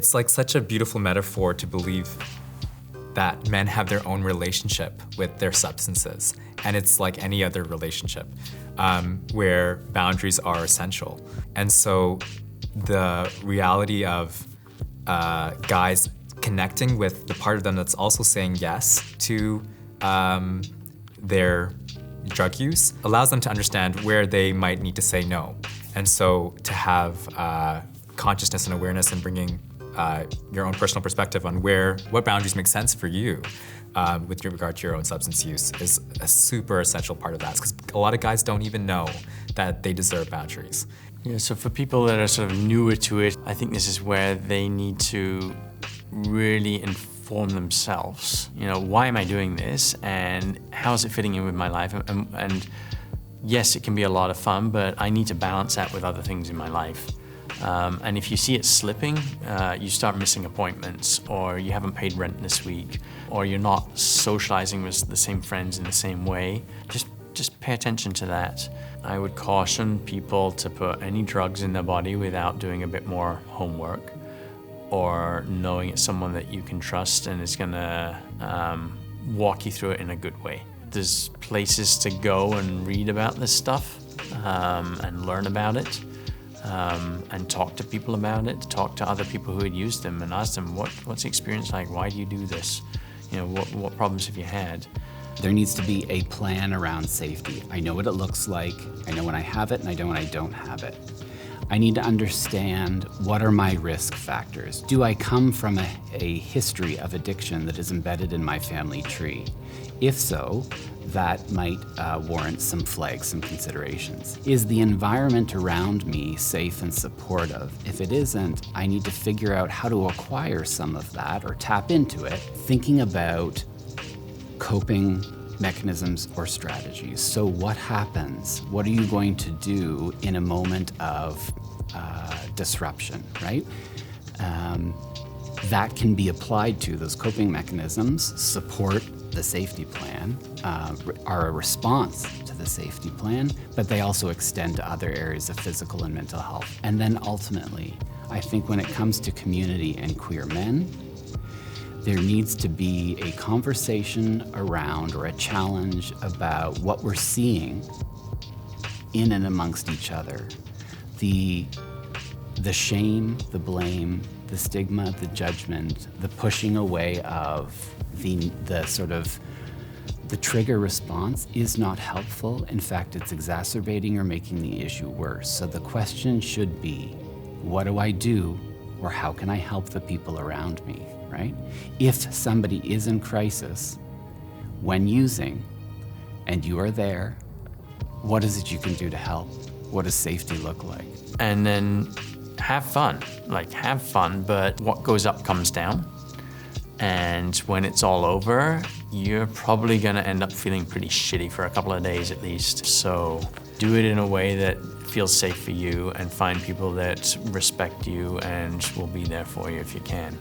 It's like such a beautiful metaphor to believe that men have their own relationship with their substances. And it's like any other relationship where boundaries are essential. And so the reality of guys connecting with the part of them that's also saying yes to their drug use allows them to understand where they might need to say no. And so to have consciousness and awareness and bringing your own personal perspective on what boundaries make sense for you with regard to your own substance use is a super essential part of that, because a lot of guys don't even know that they deserve boundaries. Yeah, so for people that are sort of newer to it, I think this is where they need to really inform themselves. You know, why am I doing this, and how is it fitting in with my life? And yes, it can be a lot of fun, but I need to balance that with other things in my life. And if you see it slipping, you start missing appointments, or you haven't paid rent this week, or you're not socializing with the same friends in the same way, just pay attention to that. I would caution people to put any drugs in their body without doing a bit more homework, or knowing it's someone that you can trust and is gonna walk you through it in a good way. There's places to go and read about this stuff and learn about it. And talk to people about it, talk to other people who had used them and ask them, what's the experience like? Why do you do this? You know, what problems have you had? There needs to be a plan around safety. I know what it looks like, I know when I have it, and I know when I don't have it. I need to understand, what are my risk factors? Do I come from a history of addiction that is embedded in my family tree? If so, that might warrant some flags, some considerations. Is the environment around me safe and supportive? If it isn't, I need to figure out how to acquire some of that or tap into it, thinking about coping mechanisms or strategies. So what happens? What are you going to do in a moment of disruption, right? That can be applied to those coping mechanisms, support the safety plan, are a response to the safety plan, but they also extend to other areas of physical and mental health. And then ultimately, I think when it comes to community and queer men, there needs to be a conversation around, or a challenge about, what we're seeing in and amongst each other. The shame, the blame, the stigma, the judgment, the pushing away of the sort of the trigger response is not helpful. In fact, it's exacerbating or making the issue worse. So the question should be, what do I do, or how can I help the people around me, right? If somebody is in crisis when using, and you are there, what is it you can do to help? What does safety look like? And then have fun, but what goes up comes down. And when it's all over, you're probably gonna end up feeling pretty shitty for a couple of days at least. So do it in a way that feels safe for you, and find people that respect you and will be there for you if you can.